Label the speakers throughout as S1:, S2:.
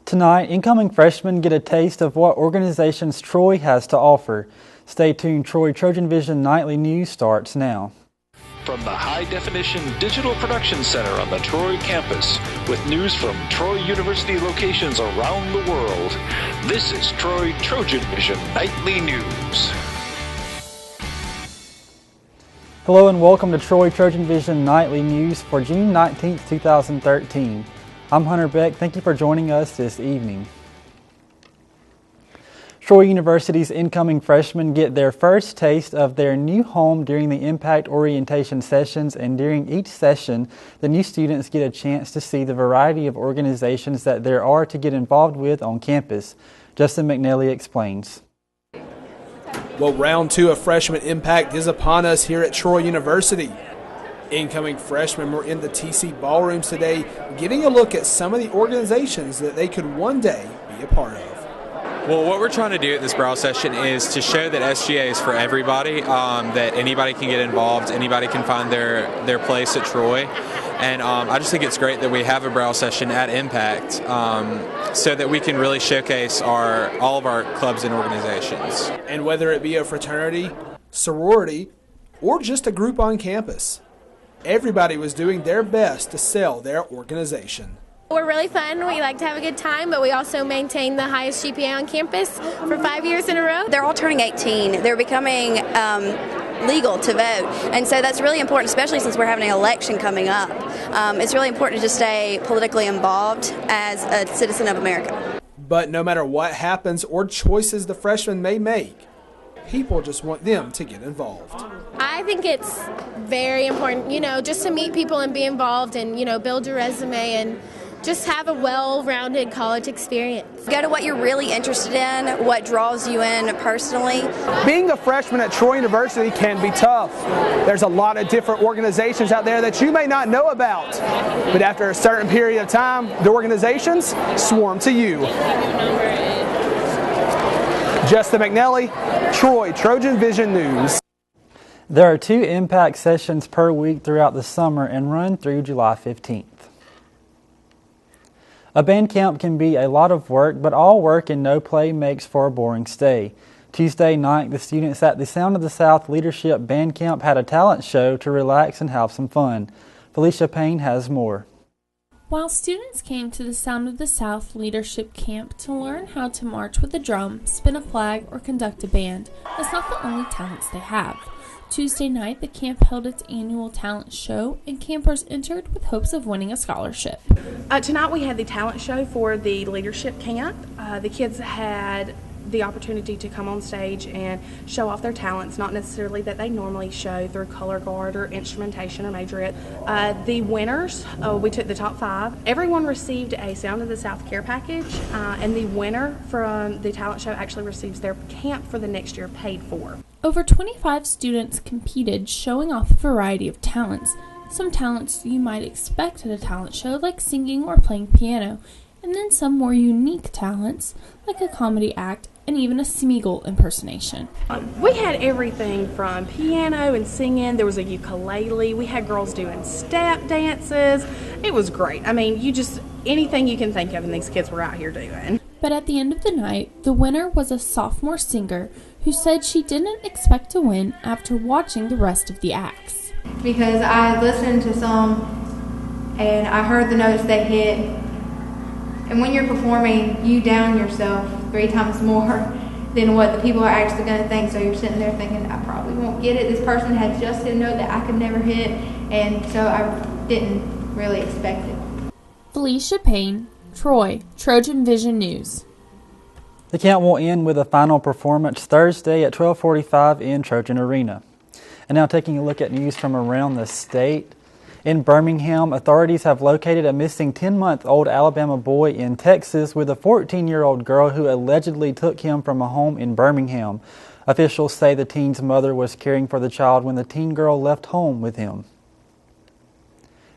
S1: Tonight, incoming freshmen get a taste of what organizations Troy has to offer. Stay tuned, Troy TrojanVision Nightly News starts now.
S2: From the high-definition digital production center on the Troy campus, with news from Troy University locations around the world, this is Troy TrojanVision Nightly News.
S1: Hello and welcome to Troy TrojanVision Nightly News for June 19th, 2013. I'm Hunter Beck. Thank you for joining us this evening. Troy University's incoming freshmen get their first taste of their new home during the Impact Orientation sessions, and during each session, the new students get a chance to see the variety of organizations that there are to get involved with on campus. Justin McNally explains.
S3: Well, round two of Freshman Impact is upon us here at Troy University. Incoming freshmen were in the TC ballrooms today, getting a look at some of the organizations that they could one day be a part of.
S4: Well, what we're trying to do at this brow session is to show that SGA is for everybody, that anybody can get involved, anybody can find their place at Troy. And I just think it's great that we have a brow session at Impact so that we can really showcase all of our clubs and organizations.
S3: And whether it be a fraternity, sorority, or just a group on campus, everybody was doing their best to sell their organization.
S5: We're really fun. We like to have a good time, but we also maintain the highest GPA on campus for 5 years in a row.
S6: They're all turning 18. They're becoming legal to vote, and so that's really important, especially since we're having an election coming up. It's really important to just stay politically involved as a citizen of America.
S3: But no matter what happens or choices the freshmen may make, people just want them to get involved.
S5: I think it's very important, just to meet people and be involved and, build your resume and just have a well-rounded college experience.
S6: Go to what you're really interested in, what draws you in personally.
S7: Being a freshman at Troy University can be tough. There's a lot of different organizations out there that you may not know about, but after a certain period of time, the organizations swarm to you. Justin McNally, Troy TrojanVision News.
S1: There are 2 Impact sessions per week throughout the summer and run through July 15th. A band camp can be a lot of work, but all work and no play makes for a boring stay. Tuesday night, the students at the Sound of the South Leadership Band Camp had a talent show to relax and have some fun. Felicia Payne has more.
S8: While students came to the Sound of the South Leadership Camp to learn how to march with a drum, spin a flag, or conduct a band, that's not the only talents they have. Tuesday night, the camp held its annual talent show, and campers entered with hopes of winning a scholarship.
S9: Tonight we had the talent show for the leadership camp. The kids had the opportunity to come on stage and show off their talents, not necessarily that they normally show through color guard or instrumentation or majorette. The winners, we took the top 5. Everyone received a Sound of the South care package, and the winner from the talent show actually receives their camp for the next year paid for.
S8: Over 25 students competed, showing off a variety of talents. Some talents you might expect at a talent show, like singing or playing piano, and then some more unique talents, like a comedy act and even a Smeagol impersonation.
S9: We had everything from piano and singing. There was a ukulele. We had girls doing step dances. It was great. I mean, anything you can think of, and these kids were out here doing.
S8: But at the end of the night, the winner was a sophomore singer who said she didn't expect to win after watching the rest of the acts.
S10: Because I listened to some and I heard the notes they hit. And when you're performing, you down yourself 3 times more than what the people are actually going to think. So you're sitting there thinking, I probably won't get it. This person had just hit a note that I could never hit. And so I didn't really expect it.
S8: Felicia Payne, Troy TrojanVision News.
S1: The camp will end with a final performance Thursday at 12:45 in Trojan Arena. And now taking a look at news from around the state. In Birmingham, authorities have located a missing 10-month-old Alabama boy in Texas with a 14-year-old girl who allegedly took him from a home in Birmingham. Officials say the teen's mother was caring for the child when the teen girl left home with him.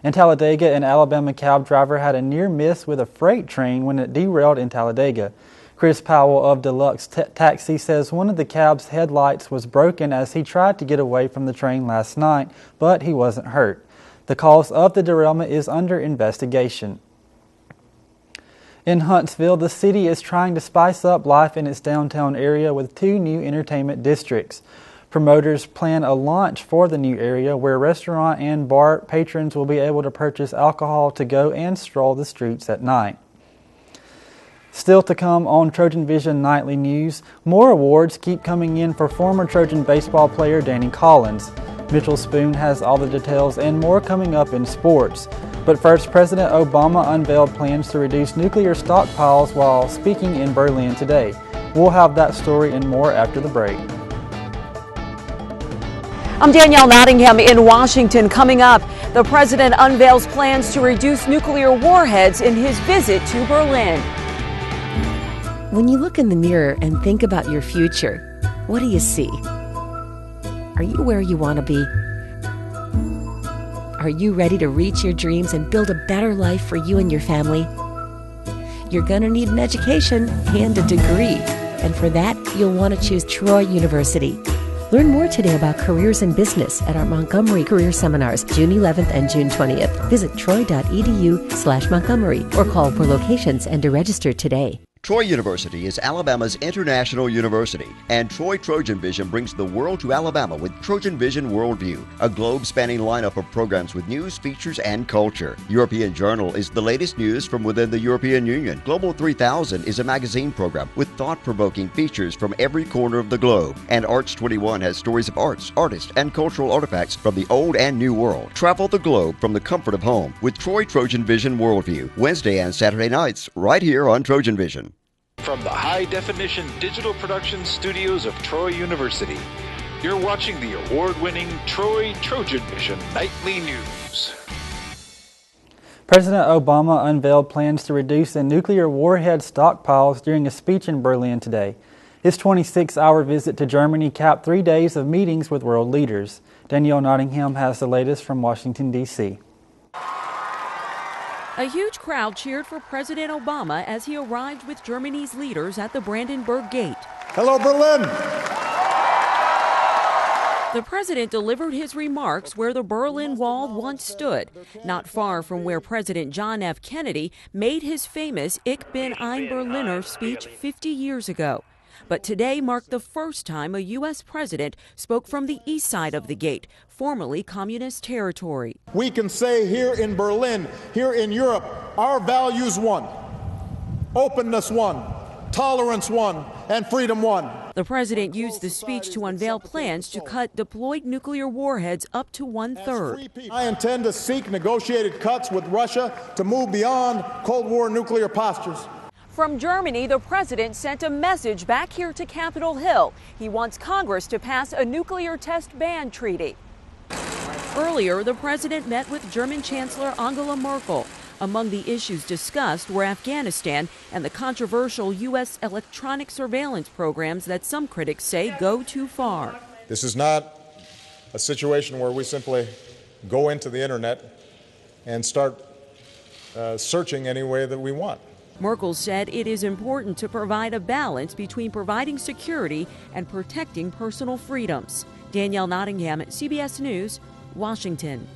S1: In Talladega, an Alabama cab driver had a near miss with a freight train when it derailed in Talladega. Chris Powell of Deluxe Taxi says one of the cab's headlights was broken as he tried to get away from the train last night, but he wasn't hurt. The cause of the derailment is under investigation. In Huntsville, the city is trying to spice up life in its downtown area with 2 new entertainment districts. Promoters plan a launch for the new area where restaurant and bar patrons will be able to purchase alcohol to go and stroll the streets at night. Still to come on TrojanVision Nightly News, more awards keep coming in for former Trojan baseball player Danny Collins. Mitchell Spoon has all the details and more coming up in sports. But first, President Obama unveiled plans to reduce nuclear stockpiles while speaking in Berlin today. We'll have that story and more after the break.
S11: I'm Danielle Nottingham in Washington. Coming up, the president unveils plans to reduce nuclear warheads in his visit to Berlin.
S12: When you look in the mirror and think about your future, what do you see? Are you where you want to be? Are you ready to reach your dreams and build a better life for you and your family? You're going to need an education and a degree. And for that, you'll want to choose Troy University. Learn more today about careers in business at our Montgomery Career Seminars, June 11th and June 20th. Visit troy.edu/Montgomery or call for locations and to register today.
S13: Troy University is Alabama's international university, and Troy TrojanVision brings the world to Alabama with TrojanVision Worldview, a globe-spanning lineup of programs with news, features, and culture. European Journal is the latest news from within the European Union. Global 3000 is a magazine program with thought-provoking features from every corner of the globe. And Arts 21 has stories of arts, artists, and cultural artifacts from the old and new world. Travel the globe from the comfort of home with Troy TrojanVision Worldview, Wednesday and Saturday nights, right here on TrojanVision.
S2: From the high-definition digital production studios of Troy University, you're watching the award-winning Troy TrojanVision Nightly News.
S1: President Obama unveiled plans to reduce the nuclear warhead stockpiles during a speech in Berlin today. His 26-hour visit to Germany capped 3 days of meetings with world leaders. Danielle Nottingham has the latest from Washington, D.C.
S11: A huge crowd cheered for President Obama as he arrived with Germany's leaders at the Brandenburg Gate.
S14: Hello, Berlin!
S11: The president delivered his remarks where the Berlin Wall once stood, not far from where President John F. Kennedy made his famous Ich bin ein Berliner speech 50 years ago. But today marked the first time a U.S. president spoke from the east side of the gate, formerly communist territory.
S14: We can say here in Berlin, here in Europe, our values won. Openness won, tolerance won, and freedom won.
S11: The president used the speech to unveil plans to cut deployed nuclear warheads up to 1/3.
S14: I intend to seek negotiated cuts with Russia to move beyond Cold War nuclear postures.
S11: From Germany, the president sent a message back here to Capitol Hill. He wants Congress to pass a nuclear test ban treaty. Earlier, the president met with German Chancellor Angela Merkel. Among the issues discussed were Afghanistan and the controversial U.S. electronic surveillance programs that some critics say go too far.
S14: This is not a situation where we simply go into the internet and start searching any way that we want.
S11: Merkel said it is important to provide a balance between providing security and protecting personal freedoms. Danielle Nottingham, CBS News, Washington.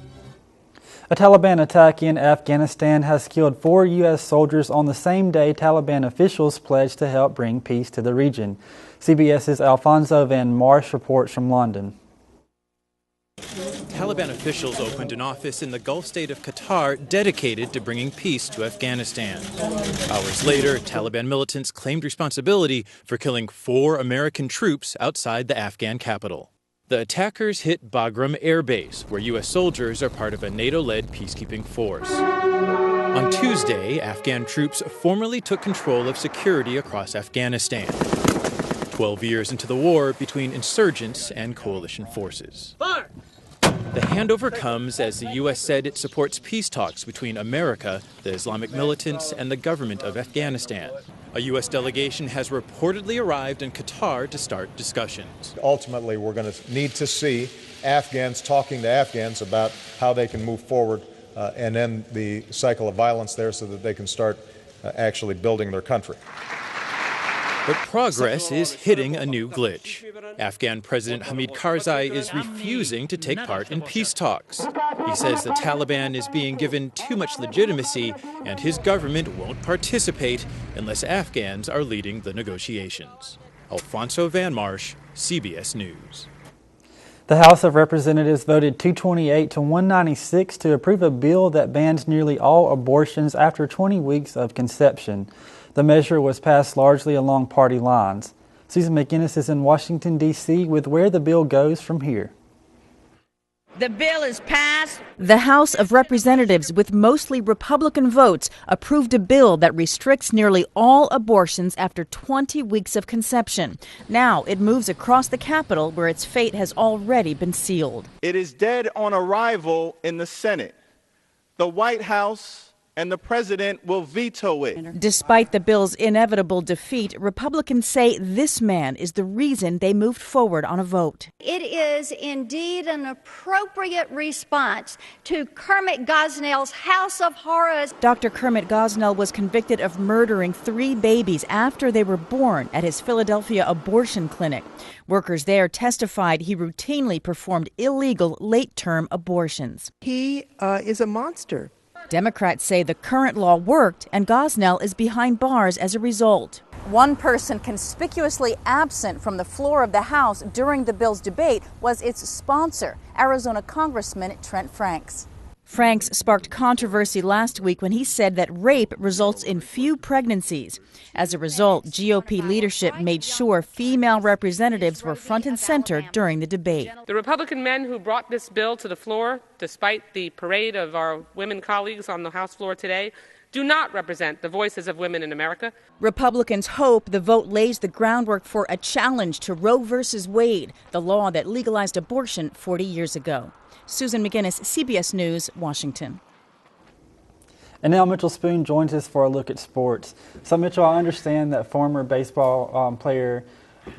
S1: A Taliban attack in Afghanistan has killed 4 U.S. soldiers on the same day Taliban officials pledged to help bring peace to the region. CBS's Alfonso Van Marsh reports from London.
S15: Taliban officials opened an office in the Gulf state of Qatar dedicated to bringing peace to Afghanistan. Hours later, Taliban militants claimed responsibility for killing 4 American troops outside the Afghan capital. The attackers hit Bagram Air Base, where U.S. soldiers are part of a NATO-led peacekeeping force. On Tuesday, Afghan troops formally took control of security across Afghanistan, 12 years into the war between insurgents and coalition forces. Fire! The handover comes as the U.S. said it supports peace talks between America, the Islamic militants, and the government of Afghanistan. A U.S. delegation has reportedly arrived in Qatar to start discussions.
S14: Ultimately, we're going to need to see Afghans talking to Afghans about how they can move forward and end the cycle of violence there so that they can start actually building their country.
S15: But progress is hitting a new glitch. Afghan President Hamid Karzai is refusing to take part in peace talks. He says the Taliban is being given too much legitimacy and his government won't participate unless Afghans are leading the negotiations. Alfonso Van Marsh, CBS News.
S1: The House of Representatives voted 228 to 196 to approve a bill that bans nearly all abortions after 20 weeks of conception. The measure was passed largely along party lines. Susan McInnes is in Washington, D.C. with where the bill goes from here.
S16: The bill is passed.
S17: The House of Representatives, with mostly Republican votes, approved a bill that restricts nearly all abortions after 20 weeks of conception. Now it moves across the Capitol, where its fate has already been sealed.
S18: It is dead on arrival in the Senate. The White House and the president will veto it.
S17: Despite the bill's inevitable defeat, Republicans say this man is the reason they moved forward on a vote.
S16: It is indeed an appropriate response to Kermit Gosnell's House of Horrors.
S17: Dr. Kermit Gosnell was convicted of murdering 3 babies after they were born at his Philadelphia abortion clinic. Workers there testified he routinely performed illegal late-term abortions.
S19: He is a monster.
S17: Democrats say the current law worked and Gosnell is behind bars as a result. One person conspicuously absent from the floor of the House during the bill's debate was its sponsor, Arizona Congressman Trent Franks. Franks sparked controversy last week when he said that rape results in few pregnancies. As a result, GOP leadership made sure female representatives were front and center during the debate.
S20: The Republican men who brought this bill to the floor, despite the parade of our women colleagues on the House floor today, do not represent the voices of women in America.
S17: Republicans hope the vote lays the groundwork for a challenge to Roe v. Wade, the law that legalized abortion 40 years ago. Susan McInnes, CBS News, Washington.
S1: And now Mitchell Spoon joins us for a look at sports. So Mitchell, I understand that former baseball player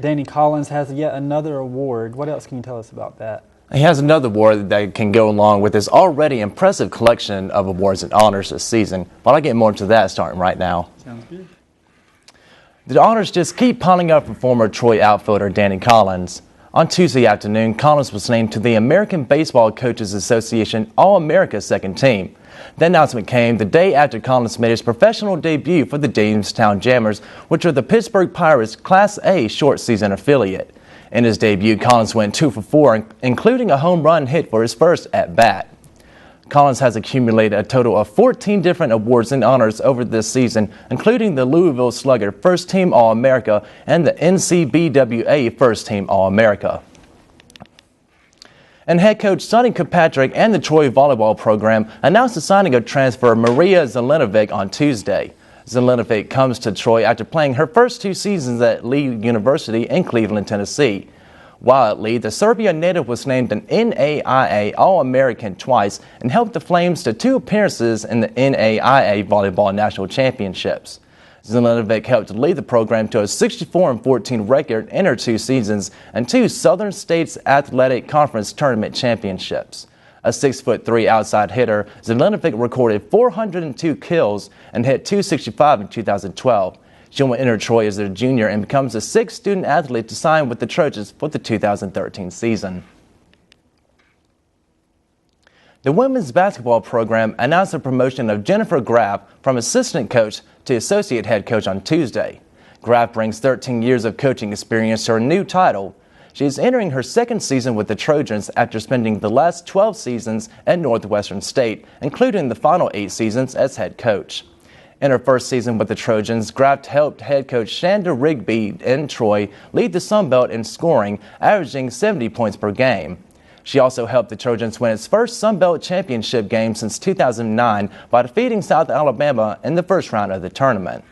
S1: Danny Collins has yet another award. What else can you tell us about that?
S21: He has another award that can go along with his already impressive collection of awards and honors this season. But I'll get more into that starting right now.
S1: Sounds good.
S21: The honors just keep piling up for former Troy outfielder Danny Collins. On Tuesday afternoon, Collins was named to the American Baseball Coaches Association All-America second team. The announcement came the day after Collins made his professional debut for the Jamestown Jammers, which are the Pittsburgh Pirates' Class A short season affiliate. In his debut, Collins went 2 for 4, including a home run hit for his first at-bat. Collins has accumulated a total of 14 different awards and honors over this season, including the Louisville Slugger First Team All-America and the NCBWA First Team All-America. And head coach Sonny Kirkpatrick and the Troy volleyball program announced the signing of transfer Maria Zelenovic on Tuesday. Zelenovic comes to Troy after playing her first 2 seasons at Lee University in Cleveland, Tennessee. While at Lee, the Serbia native was named an NAIA All-American twice and helped the Flames to 2 appearances in the NAIA Volleyball National Championships. Zelenovic helped lead the program to a 64-14 record in her 2 seasons and 2 Southern States Athletic Conference Tournament championships. A 6'3" outside hitter, Zelenovic recorded 402 kills and hit .265 in 2012. She will enter Troy as a junior and becomes the 6th student athlete to sign with the Trojans for the 2013 season. The women's basketball program announced the promotion of Jennifer Graff from assistant coach to associate head coach on Tuesday. Graff brings 13 years of coaching experience to her new title. She is entering her 2nd season with the Trojans after spending the last 12 seasons at Northwestern State, including the final 8 seasons as head coach. In her first season with the Trojans, Graff helped head coach Shanda Rigby in Troy lead the Sun Belt in scoring, averaging 70 points per game. She also helped the Trojans win its first Sun Belt championship game since 2009 by defeating South Alabama in the first round of the tournament.